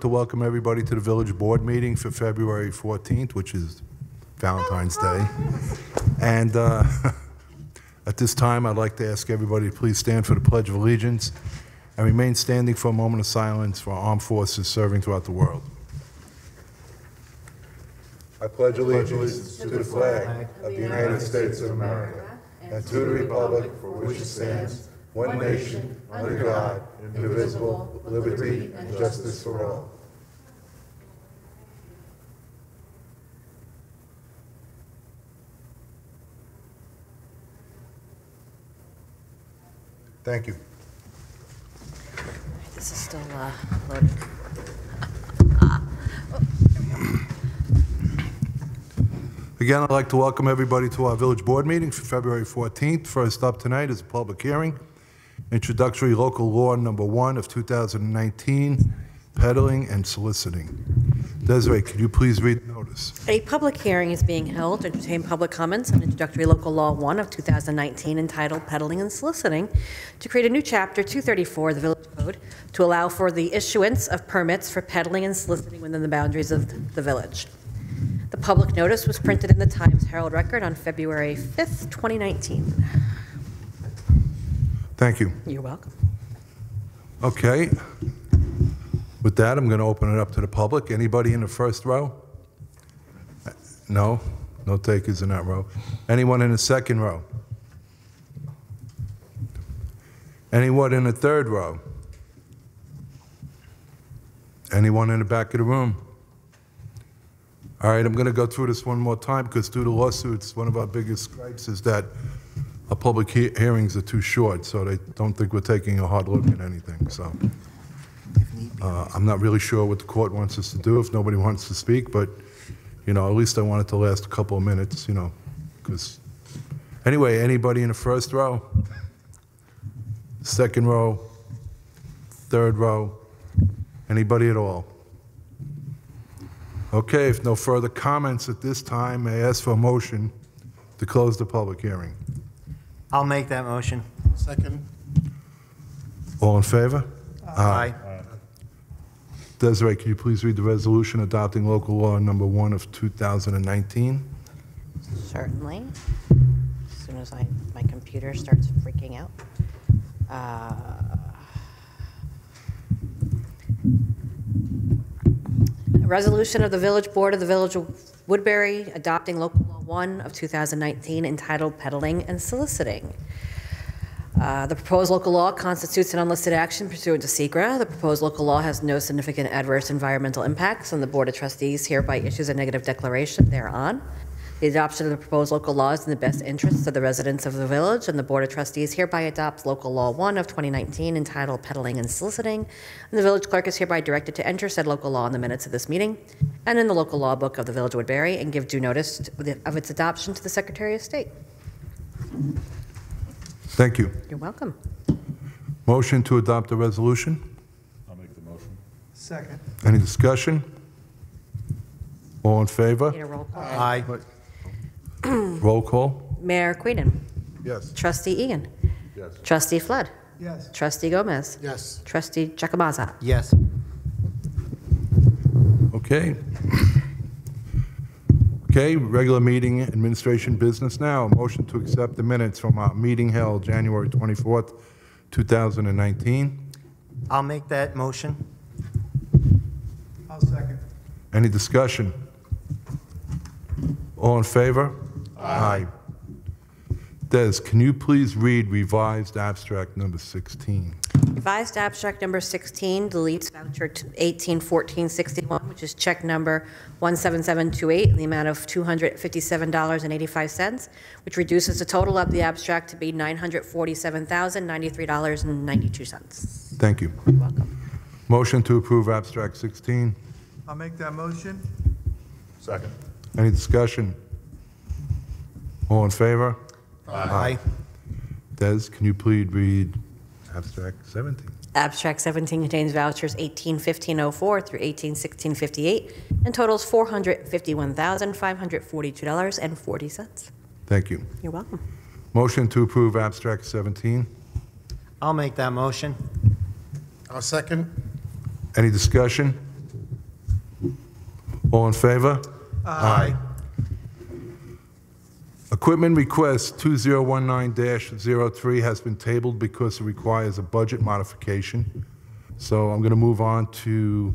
to welcome everybody to the village board meeting for February 14th, which is Valentine's Day. And at this time, I'd like to ask everybody to please stand for the Pledge of Allegiance and remain standing for a moment of silence for our armed forces serving throughout the world. I pledge allegiance to the flag of the United States of America and to the republic for which it stands, one nation, under God, indivisible, with liberty and justice for all. Thank you. This is still loaded. Again, I'd like to welcome everybody to our village board meeting for February 14th. First up tonight is a public hearing. Introductory local law number 1 of 2019, peddling and soliciting. Desiree, could you please read the notice? A public hearing is being held to entertain public comments on introductory local law 1 of 2019 entitled Peddling and Soliciting to create a new chapter 234 of the Village Code to allow for the issuance of permits for peddling and soliciting within the boundaries of the village. The public notice was printed in the Times Herald Record on February 5th, 2019. Thank you. You're welcome. Okay. With that, I'm going to open it up to the public. Anybody in the first row? No? No takers in that row. Anyone in the second row? Anyone in the third row? Anyone in the back of the room? All right, I'm going to go through this one more time because due to lawsuits, one of our biggest gripes is that our public hearings are too short, so they don't think we're taking a hard look at anything. So I'm not really sure what the court wants us to do if nobody wants to speak, but, you know, at least I want it to last a couple of minutes, you know, because anyway, anybody in the first row, second row, third row, anybody at all? Okay, if no further comments at this time, may I ask for a motion to close the public hearing? I'll make that motion. Second. All in favor? Aye. Desiree, can you please read the resolution adopting local law number 1 of 2019? Certainly. As soon as my computer starts freaking out. A resolution of the Village Board of the Village of Woodbury adopting local law 1 of 2019 entitled Peddling and Soliciting. The proposed local law constitutes an unlisted action pursuant to SECRA. The proposed local law has no significant adverse environmental impacts, and the Board of Trustees hereby issues a negative declaration thereon. The adoption of the proposed local law is in the best interests of the residents of the village, and the Board of Trustees hereby adopts local law 1 of 2019 entitled Peddling and Soliciting, and the village clerk is hereby directed to enter said local law in the minutes of this meeting and in the local law book of the Village of Woodbury and give due notice of its adoption to the Secretary of State. Thank you. You're welcome. Motion to adopt the resolution? I'll make the motion. Second. Any discussion? All in favor? Need a roll call? Aye. Roll call? Mayor Queenan. Yes. Trustee Egan. Yes. Trustee Flood. Yes. Trustee Gomez. Yes. Trustee Jacobaza. Yes. Okay. Okay, regular meeting administration business now. Motion to accept the minutes from our meeting held January 24th, 2019. I'll make that motion. I'll second. Any discussion? All in favor? Aye. Des, can you please read revised abstract number 16? Revised abstract number 16 deletes voucher 181461, which is check number 17728 in the amount of $257.85, which reduces the total of the abstract to be $947,093.92. Thank you. You're welcome. Motion to approve abstract 16. I'll make that motion. Second. Any discussion? All in favor? Aye. Des, can you please read abstract 17? Abstract 17 contains vouchers 181504 through 181658 and totals $451,542.40. Thank you. You're welcome. Motion to approve abstract 17. I'll make that motion. I'll second. Any discussion? All in favor? Aye. Equipment request 2019-03 has been tabled because it requires a budget modification. So I'm going to move on to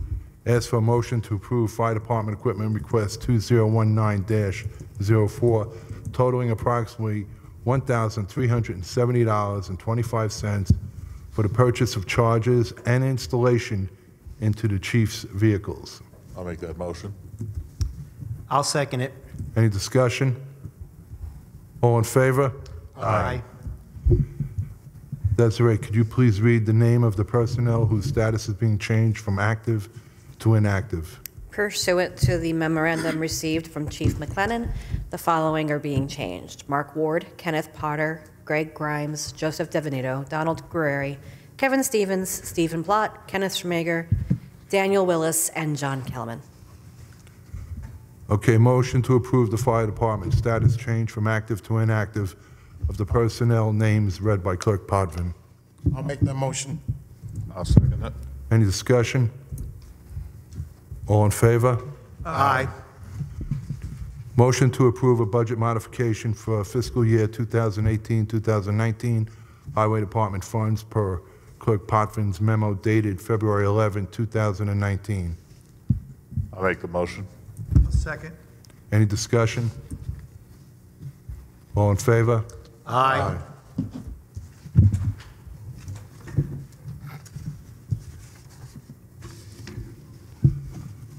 ask for a motion to approve Fire Department equipment request 2019-04, totaling approximately $1,370.25 for the purchase of chargers and installation into the chief's vehicles. I'll make that motion. I'll second it. Any discussion? All in favor? Aye. Desiree, could you please read the name of the personnel whose status is being changed from active to inactive? Pursuant to the memorandum received from Chief McLennan, the following are being changed: Mark Ward, Kenneth Potter, Greg Grimes, Joseph Devanito, Donald Guerreri, Kevin Stevens, Stephen Plott, Kenneth Schmager, Daniel Willis, and John Kellerman. Okay, motion to approve the fire department status change from active to inactive of the personnel names read by Clerk Podvin. I'll make that motion. I'll second it. Any discussion? All in favor? Aye. Motion to approve a budget modification for fiscal year 2018-2019 Highway Department funds per Clerk Potvin's memo dated February 11, 2019. I'll make the motion. I'll second. Any discussion? All in favor? Aye.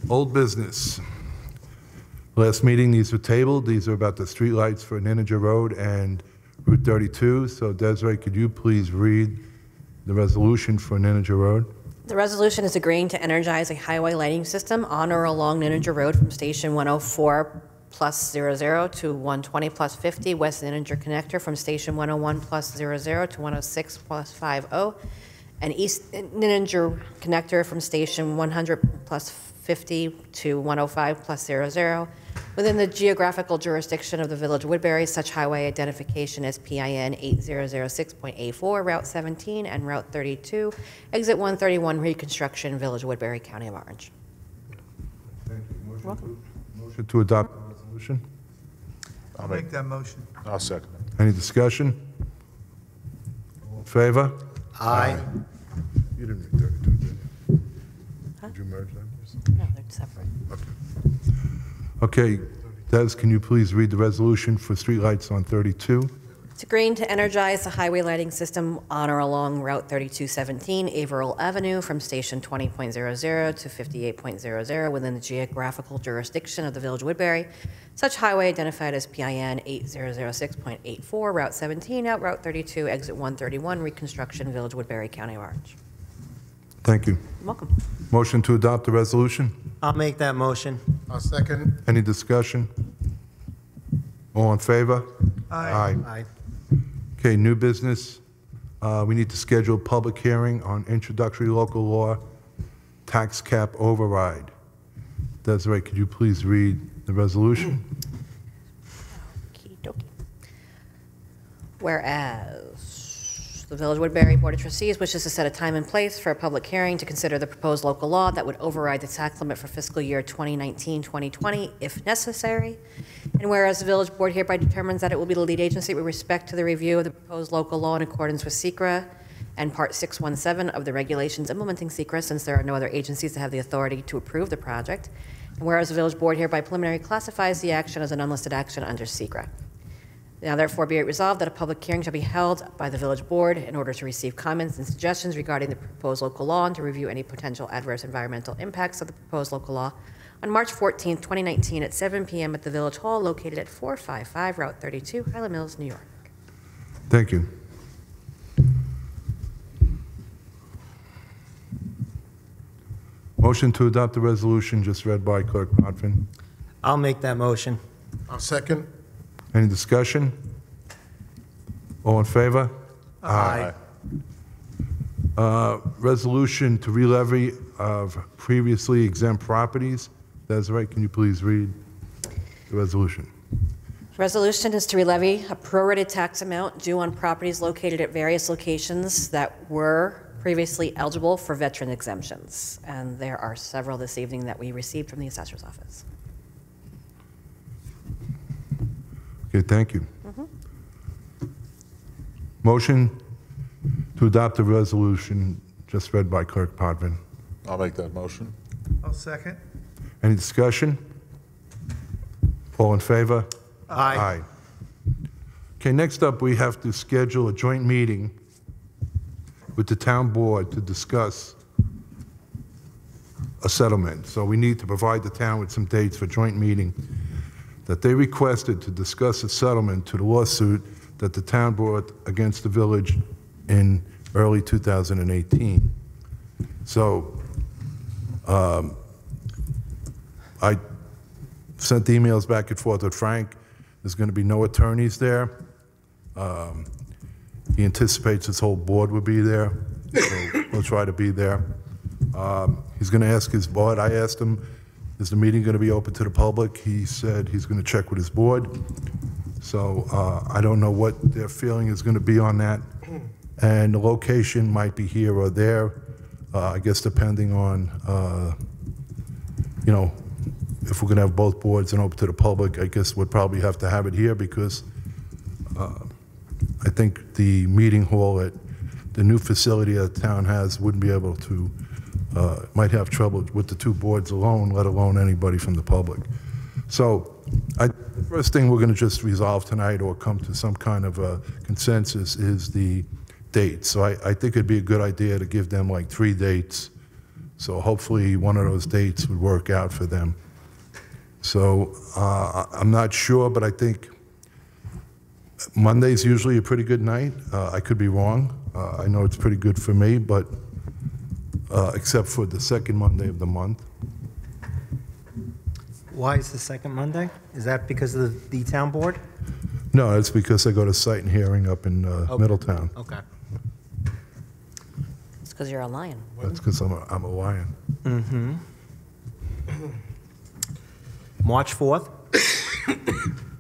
Old business. Last meeting, these were tabled. These are about the streetlights for Ninja Road and Route 32. So Desiree, could you please read the resolution for Ninja Road? The resolution is agreeing to energize a highway lighting system on or along Ninja Road from Station 104 plus 00 to 120 plus 50 West Ninja Connector, from Station 101 plus 00 to 106 plus 50, and East Ninja Connector from Station 100 plus 50 to 105 plus 00, within the geographical jurisdiction of the Village of Woodbury. Such highway identification as PIN 8006.84, Route 17, and Route 32, Exit 131, reconstruction, Village of Woodbury, County of Orange. Thank you. Welcome. Motion to adopt the resolution. I'll make that motion. I'll second it. Any discussion? All in favor? Aye. You didn't read 32, did you? Did you merge them? No, they're separate. Okay, Des, can you please read the resolution for streetlights on 32? It's agreeing to energize the highway lighting system on or along Route 3217 Averill Avenue from Station 20.00 to 58.00 within the geographical jurisdiction of the Village of Woodbury. Such highway identified as PIN 8006.84, Route 17, out Route 32, Exit 131, reconstruction, Village of Woodbury, County of Orange. Thank you. You're welcome. Motion to adopt the resolution? I'll make that motion. I'll second. Any discussion? All in favor? Aye. Aye. Okay, new business. We need to schedule a public hearing on introductory local law, tax cap override. Desiree, could you please read the resolution? Okey dokey. Whereas the Village of Woodbury Board of Trustees wishes to set a time and place for a public hearing to consider the proposed local law that would override the tax limit for fiscal year 2019-2020 if necessary. And whereas the Village Board hereby determines that it will be the lead agency with respect to the review of the proposed local law in accordance with SECRA and Part 617 of the regulations implementing SECRA, since there are no other agencies that have the authority to approve the project. And whereas the Village Board hereby preliminary classifies the action as an unlisted action under SECRA. Now therefore be it resolved that a public hearing shall be held by the Village Board in order to receive comments and suggestions regarding the proposed local law and to review any potential adverse environmental impacts of the proposed local law on March 14, 2019 at 7 p.m. at the Village Hall located at 455 Route 32, Highland Mills, New York. Thank you. Motion to adopt the resolution just read by Clerk Potvin. I'll make that motion. I'll second. Any discussion? All in favor? Aye. Resolution to re-levy of previously exempt properties. Desiree, can you please read the resolution? Resolution is to relevy a prorated tax amount due on properties located at various locations that were previously eligible for veteran exemptions. And there are several this evening that we received from the assessor's office. Okay, thank you. Motion to adopt the resolution just read by Clerk Podvin. I'll make that motion. I'll second. Any discussion? All in favor? Aye. Okay, next up, we have to schedule a joint meeting with the town board to discuss a settlement. So we need to provide the town with some dates for joint meeting that they requested to discuss a settlement to the lawsuit that the town brought against the village in early 2018. So I sent emails back and forth with Frank. There's going to be no attorneys there. He anticipates his whole board will be there, so we'll try to be there. He's going to ask his board. I asked him, is the meeting going to be open to the public? He said he's going to check with his board. So I don't know what their feeling is going to be on that. And the location might be here or there, I guess depending on, you know, if we're going to have both boards and open to the public, I guess we'd probably have to have it here because I think the meeting hall at the new facility that the town has wouldn't be able to, might have trouble with the two boards alone, let alone anybody from the public. So the first thing we're going to just resolve tonight or come to some kind of a consensus is the dates. So I think it'd be a good idea to give them like 3 dates. So hopefully one of those dates would work out for them. So I'm not sure, but I think Monday's usually a pretty good night. I could be wrong. I know it's pretty good for me, but except for the second Monday of the month. Why is the second Monday? Is that because of the town board? No, it's because I go to site and hearing up in Middletown. Okay. It's because you're a lion. That's because I'm a lion. Mm-hmm. March 4th?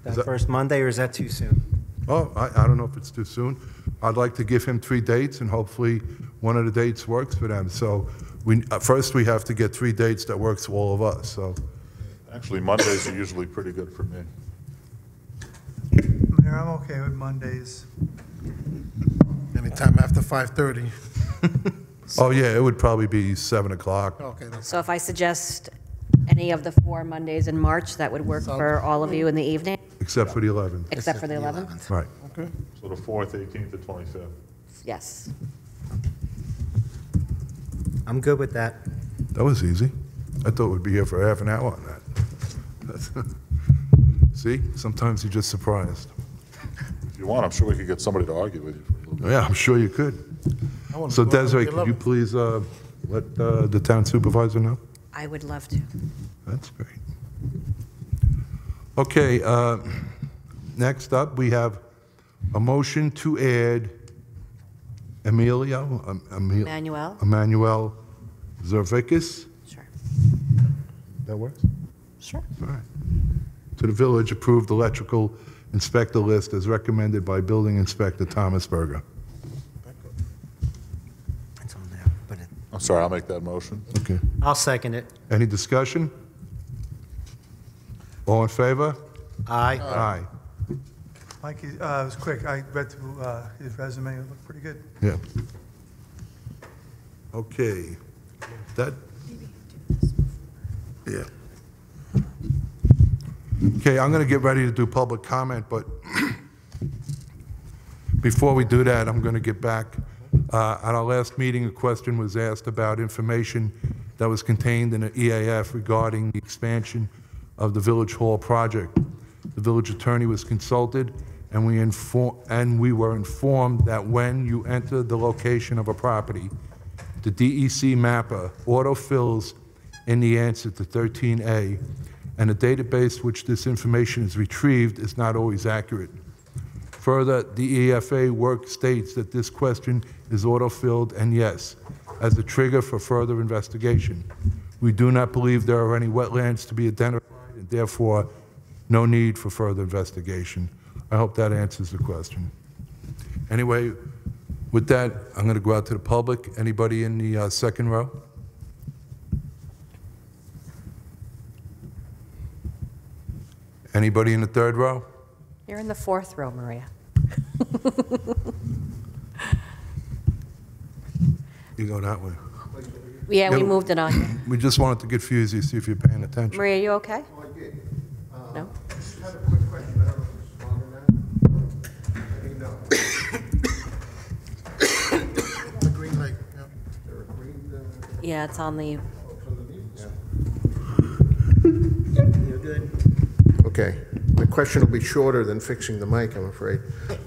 That first Monday, or is that too soon? Oh, I don't know if it's too soon. I'd like to give him 3 dates, and hopefully one of the dates works for them. So first we have to get 3 dates that works for all of us. So Actually, Mondays are usually pretty good for me. Mayor, I'm okay with Mondays. Anytime after 5:30. oh yeah, it would probably be 7 o'clock. Okay, that's So if I suggest any of the 4 Mondays in March, that would work for all of you in the evening, Except for the 11th. except for the 11th? Right. okay. So the 4th, 18th, and 25th. Yes. I'm good with that. That was easy. I thought we'd be here for half an hour on that. See, sometimes you're just surprised. If you want, I'm sure we could get somebody to argue with you for a little bit. Yeah, I'm sure you could. I wanna So go on Desiree, the could you 11th. please let the town supervisor know? I would love to. That's great. Okay, next up, we have a motion to add Emmanuel Zervikis. Sure. That works? Sure. All right. To the village approved electrical inspector list as recommended by Building Inspector Thomas Berger. It's on there, but I'm sorry, I'll make that motion. Okay. I'll second it. Any discussion? All in favor? Aye. Aye. Mike, it was quick. I read through his resume. It looked pretty good. Yeah. Okay. That, yeah. Okay, I'm going to get ready to do public comment, but before we do that, I'm going to get back. At our last meeting, a question was asked about information that was contained in an EAF regarding the expansion of the Village Hall project. The village attorney was consulted, and we were informed that when you enter the location of a property, the DEC mapper autofills in the answer to 13A, and the database which this information is retrieved is not always accurate. Further, the EFA work states that this question is autofilled and yes, as a trigger for further investigation. We do not believe there are any wetlands to be identified, and therefore, no need for further investigation. I hope that answers the question. Anyway, With that, I'm going to go out to the public. Anybody in the second row? Anybody in the third row? You're in the fourth row, Maria. You go that way. Yeah, we Yeah. moved it on. We just wanted to get Fusey, see if you're paying attention. Maria, you okay? Oh, I did. No? I just have a quick question. I don't know if it's longer now. Let me know. The green light, yeah. There a green, Yeah, it's on the, You're good. Okay. The question will be shorter than fixing the mic, I'm afraid.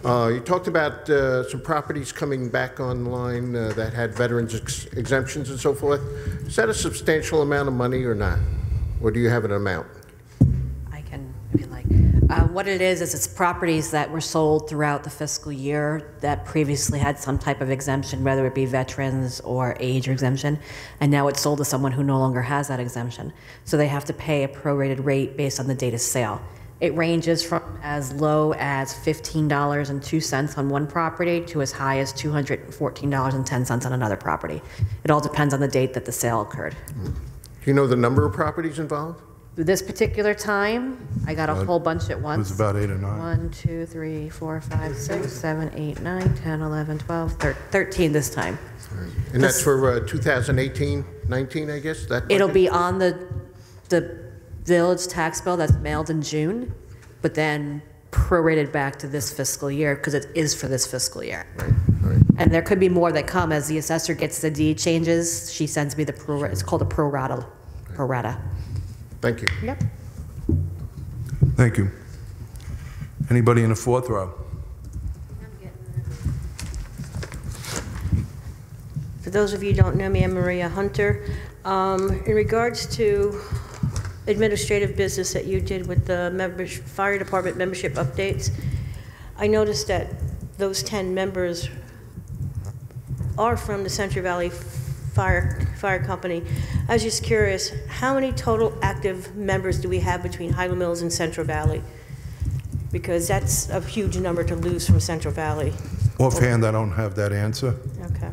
You talked about some properties coming back online that had veterans exemptions and so forth. Is that a substantial amount of money or not? Or do you have an amount? I can, if you like. What it is it's properties that were sold throughout the fiscal year that previously had some type of exemption, whether it be veterans or age exemption, and now it's sold to someone who no longer has that exemption. So they have to pay a prorated rate based on the date of sale. It ranges from as low as $15.02 on one property to as high as $214.10 on another property. It all depends on the date that the sale occurred. Do you know the number of properties involved? This particular time, I got a whole bunch at once. It was about 8 or 9. 1, 2, 3, 4, 5, 6, 7, 8, 9, 10, 11, 12, 13 this time. And that's for 2018, 19, I guess? That It'll budget? be on the village tax bill that's mailed in June, but then prorated back to this fiscal year because it is for this fiscal year. Right. And there could be more that come as the assessor gets the deed changes. She sends me the it's called a pro rata. Thank you. Yep. Thank you. Anybody in the fourth row? For those of you who don't know me, I'm Maria Hunter. In regards to administrative business that you did with the fire department membership updates, I noticed that those 10 members are from the Central Valley Fire Company. I was just curious, how many total active members do we have between Highland Mills and Central Valley? Because that's a huge number to lose from Central Valley. Offhand, I don't have that answer. Okay.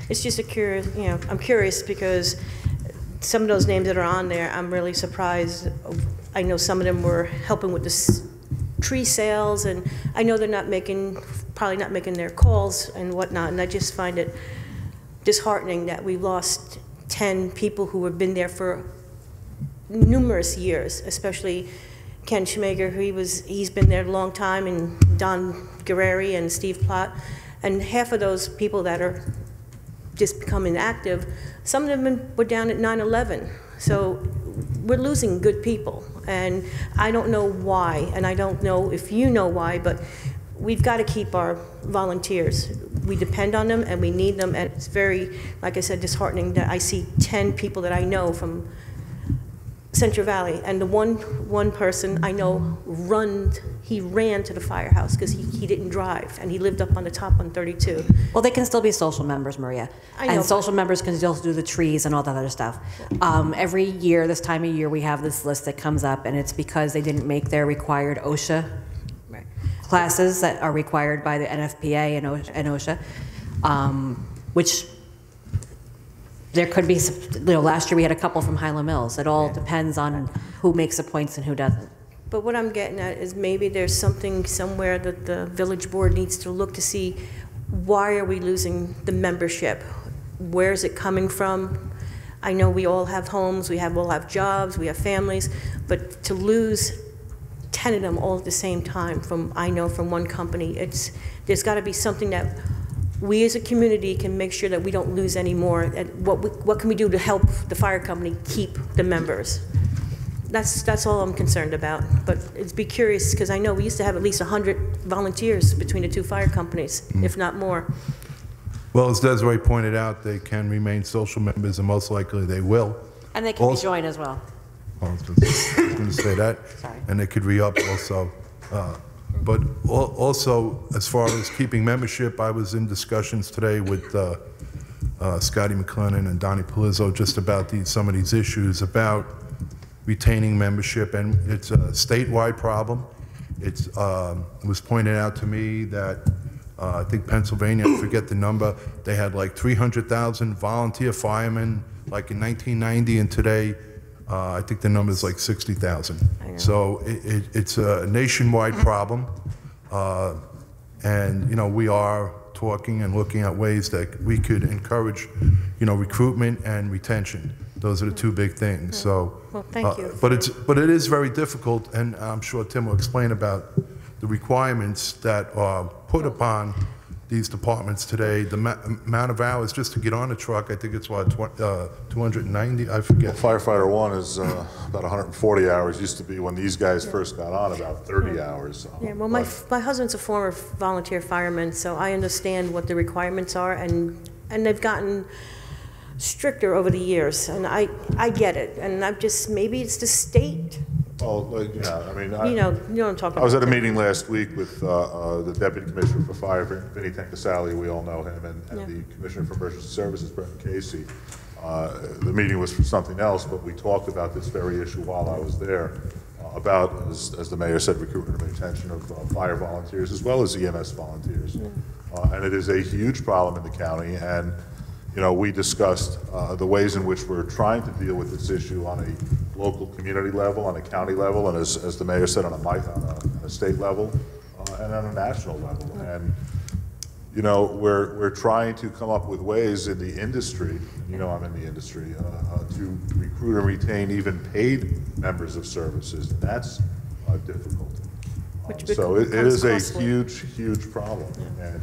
It's just a curious, I'm curious because some of those names that are on there, I'm really surprised. I know some of them were helping with the tree sales, and I know they're probably not making their calls and whatnot, and I just find it disheartening that we lost 10 people who have been there for numerous years, especially Ken Schmager, he's been there a long time, and Don Guerreri and Steve Plott, and half of those people that are just becoming active, some of them were down at 9/11. So we're losing good people, and I don't know why, and I don't know if you know why, but we've got to keep our volunteers. We depend on them, and we need them, and it's very, like I said, disheartening that I see 10 people that I know from Central Valley, and the one person I know he ran to the firehouse because he didn't drive, and he lived up on the top on 32. Well, they can still be social members, Maria. I know, and social members can still do the trees and all that other stuff. Every year, this time of year, we have this list that comes up, and it's because they didn't make their required OSHA classes that are required by the NFPA and OSHA, which there could be, last year we had a couple from Highland Mills. It all depends on who makes the points and who doesn't. But what I'm getting at is maybe there's something somewhere that the village board needs to look to see, why are we losing the membership? Where is it coming from? I know we all have homes, we all have jobs, we have families, but to lose 10 of them all at the same time from one company, there's got to be something that we as a community can make sure that we don't lose any more. And what can we do to help the fire company keep the members? That's all I'm concerned about. But it'd be curious, because I know we used to have at least 100 volunteers between the two fire companies, if not more. Well, as Desiree pointed out, they can remain social members, and most likely they will. And they can rejoin as well. I was going to say that. Sorry. And they could re-up also. But also, as far as keeping membership, I was in discussions today with Scotty McLennan and Donnie Palizzo just about some of these issues about retaining membership, and it's a statewide problem. It was pointed out to me that I think Pennsylvania, I forget the number, they had like 300,000 volunteer firemen like in 1990, and today I think the number is like 60,000. So it's a nationwide problem, and we are talking and looking at ways that we could encourage, recruitment and retention. Those are the two big things. So, well, thank you. But it is very difficult, and I'm sure Tim will explain about the requirements that are put upon these departments today. The amount of hours just to get on a truck, I think it's what, 290, I forget. Firefighter 1 is about 140 hours. Used to be when these guys first got on, about 30 hours. Yeah, well, my husband's a former volunteer fireman, so I understand what the requirements are, and they've gotten stricter over the years, and I get it, and I'm just, maybe it's the state. Well, yeah, I mean, you know what I'm talking about. I was at a meeting last week with the Deputy Commissioner for Fire, Vinnie Tankasali, we all know him, and the Commissioner for Emergency Services, Brendan Casey. The meeting was for something else, but we talked about this very issue while I was there, about, as the mayor said, recruitment and retention of fire volunteers as well as EMS volunteers. And it is a huge problem in the county, and we discussed the ways in which we're trying to deal with this issue on a local community level, on a county level, and as the mayor said, on a state level, and on a national level. And we're trying to come up with ways in the industry. I'm in the industry to recruit and retain even paid members of services. And that's difficult. So it is a huge problem. And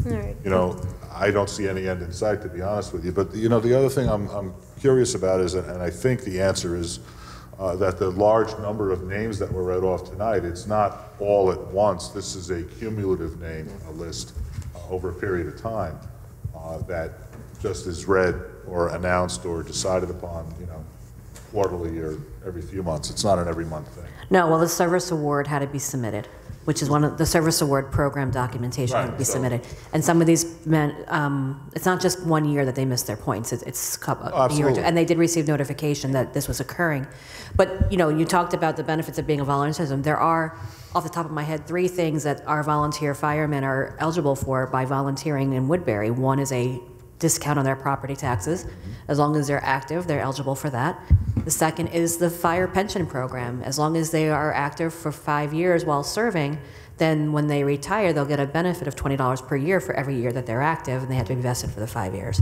all right. I don't see any end in sight, to be honest with you. But the other thing I'm curious about is, and I think the answer is that the large number of names that were read off tonight, it's not all at once. This is a cumulative name list over a period of time that just is read or announced or decided upon, quarterly or every few months. It's not an every month thing. No, well, the service award had to be submitted, which is one of the service award program documentation had to be submitted. And some of these men, it's not just 1 year that they missed their points. It's a year or two. And they did receive notification that this was occurring. But, you talked about the benefits of being a volunteerism. There are, off the top of my head, 3 things that our volunteer firemen are eligible for by volunteering in Woodbury. One is a discount on their property taxes. As long as they're active, they're eligible for that. The second is the fire pension program. As long as they are active for 5 years while serving, then when they retire, they'll get a benefit of $20 per year for every year that they're active, and they have to be vested for the 5 years.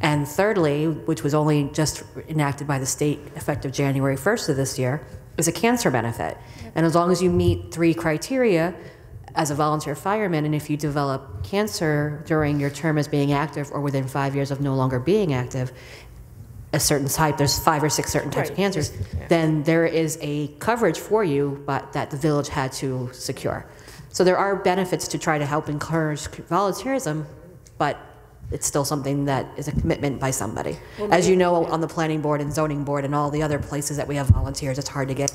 And thirdly, which was only just enacted by the state effective January 1st of this year, is a cancer benefit. And as long as you meet 3 criteria, as a volunteer fireman, and if you develop cancer during your term as being active or within 5 years of no longer being active, a certain type, there's 5 or 6 certain types of cancers, then there is a coverage for you, but that the village had to secure. So there are benefits to try to help encourage volunteerism, but it's still something that is a commitment by somebody. As you know, on the planning board and zoning board and all the other places that we have volunteers, it's hard to get.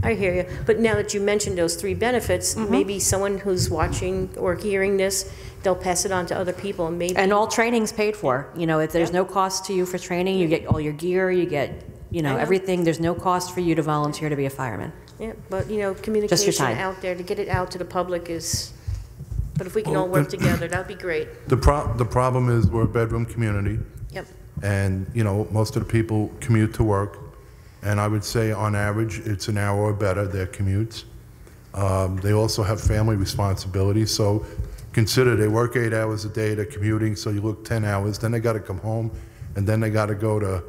I hear you. But now that you mentioned those 3 benefits, maybe someone who's watching or hearing this, they'll pass it on to other people. And all training's paid for. If there's no cost to you for training, you get all your gear, you get, everything. There's no cost for you to volunteer to be a fireman. Yeah, but, communication out there, to get it out to the public is, but if we can all work together, that'd be great. The problem is we're a bedroom community. Yep. And, most of the people commute to work. And I would say on average, it's an hour or better, their commutes. They also have family responsibilities. So consider they work 8 hours a day, they're commuting, so you look 10 hours, then they got to come home, and then they got to go to,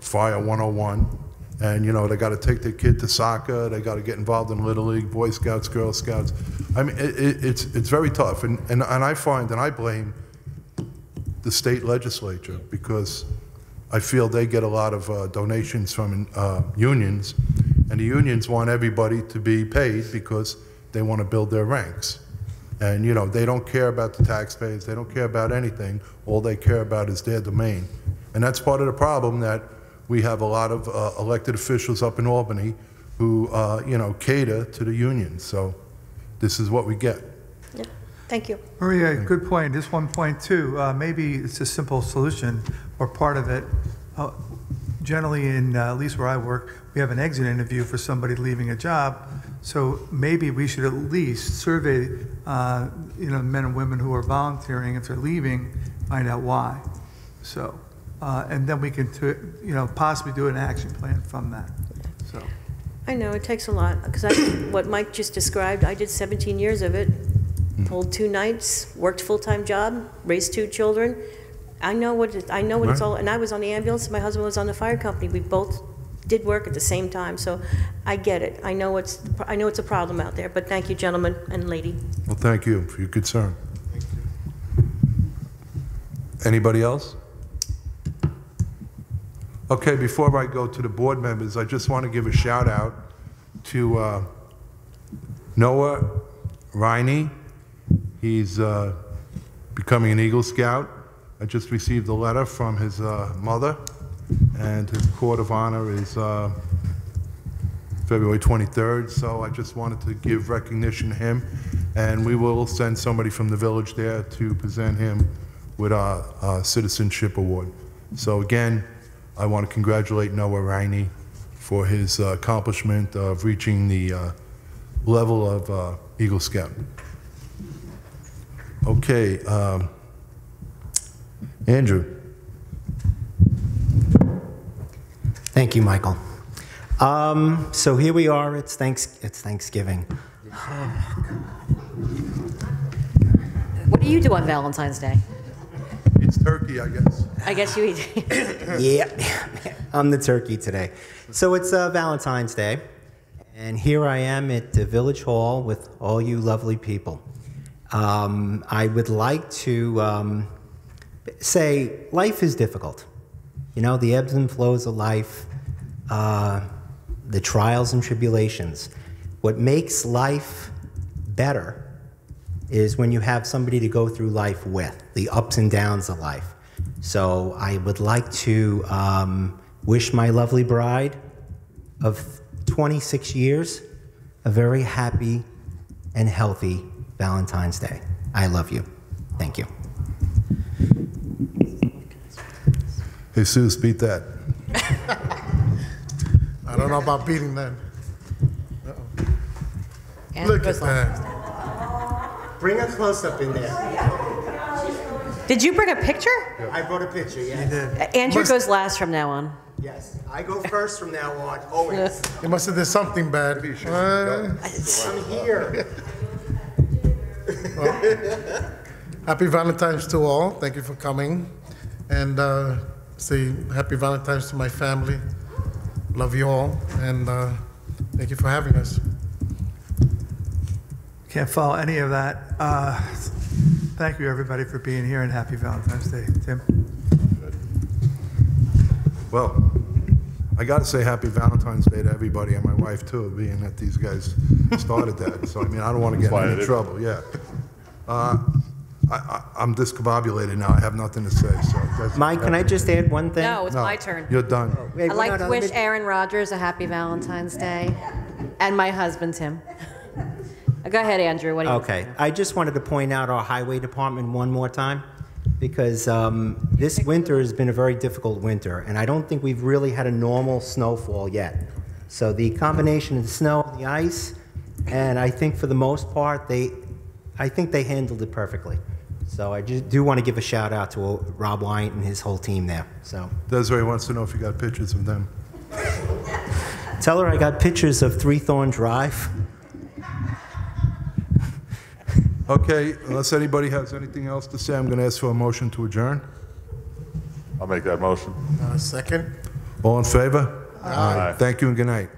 Fire 101. And, they got to take their kid to soccer, they got to get involved in Little League, Boy Scouts, Girl Scouts. I mean, it's very tough. And I find, and I blame the state legislature, because I feel they get a lot of donations from unions, and the unions want everybody to be paid because they want to build their ranks. And, they don't care about the taxpayers, they don't care about anything, all they care about is their domain. And that's part of the problem, that we have a lot of elected officials up in Albany who, cater to the unions. So this is what we get. Yeah. Thank you. Maria, good point. Just one point too. Maybe it's a simple solution, or part of it. Generally, at least where I work, we have an exit interview for somebody leaving a job. So maybe we should at least survey, men and women who are volunteering. If they're leaving, find out why. So, and then we can, possibly do an action plan from that. So. I know, it takes a lot, because what Mike just described, I did 17 years of it, pulled 2 nights, worked full-time job, raised 2 children. I know what it's all, and I was on the ambulance, my husband was on the fire company. We both did work at the same time, so I get it. I know it's a problem out there, but thank you, gentlemen and lady. Well, thank you for your concern. Anybody else? Okay, before I go to the board members, I just want to give a shout out to Noah Riney. He's becoming an Eagle Scout. I just received a letter from his mother, and his court of honor is February 23rd, so I just wanted to give recognition to him, and we will send somebody from the village there to present him with our Citizenship Award. So again, I want to congratulate Noah Riney for his accomplishment of reaching the level of Eagle Scout. Okay, Andrew. Thank you, Michael. So here we are. It's Thanksgiving. What do you do on Valentine's Day? It's turkey, I guess. I guess you eat. Yeah, I'm the turkey today. So it's Valentine's Day, and here I am at the Village Hall with all you lovely people. I would like to say life is difficult. You know, the ebbs and flows of life, the trials and tribulations. What makes life better is when you have somebody to go through life with, the ups and downs of life. So I would like to wish my lovely bride of 26 years a very happy and healthy Valentine's Day. I love you. Thank you. Jesus, beat that. I don't know about beating that. And Look at that. Bring a close-up in there. Did you bring a picture? I brought a picture, yes. Andrew goes last from now on. Yes, I go first from now on, always. You must have did something bad. I'm here. Well, happy Valentine's to all. Thank you for coming. And say happy Valentine's to my family. Love you all. And thank you for having us. Can't follow any of that. Thank you, everybody, for being here, and happy Valentine's Day. Tim? Well, I got to say happy Valentine's Day to everybody, and my wife, too, being that these guys started that. So, I mean, I don't want to get in any trouble. Yeah. I'm discombobulated now. I have nothing to say. So Mike, can I just add one thing? No, it's my turn. You're done. Wait, I'd like to wish let me- Aaron Rodgers a happy Valentine's Day, and my husband, Tim. Go ahead, Andrew. What do you Okay, I just wanted to point out our highway department one more time, because this winter has been a very difficult winter, and I don't think we've really had a normal snowfall yet. So the combination of the snow and the ice, and I think for the most part, I think they handled it perfectly. So I just do want to give a shout out to Rob Wyant and his whole team there. So Desiree wants to know if you got pictures of them. tell her I got pictures of 3 Thorn Drive. Okay, unless anybody has anything else to say, I'm going to ask for a motion to adjourn. I'll make that motion. Second. All in favor? Aye. Thank you and good night.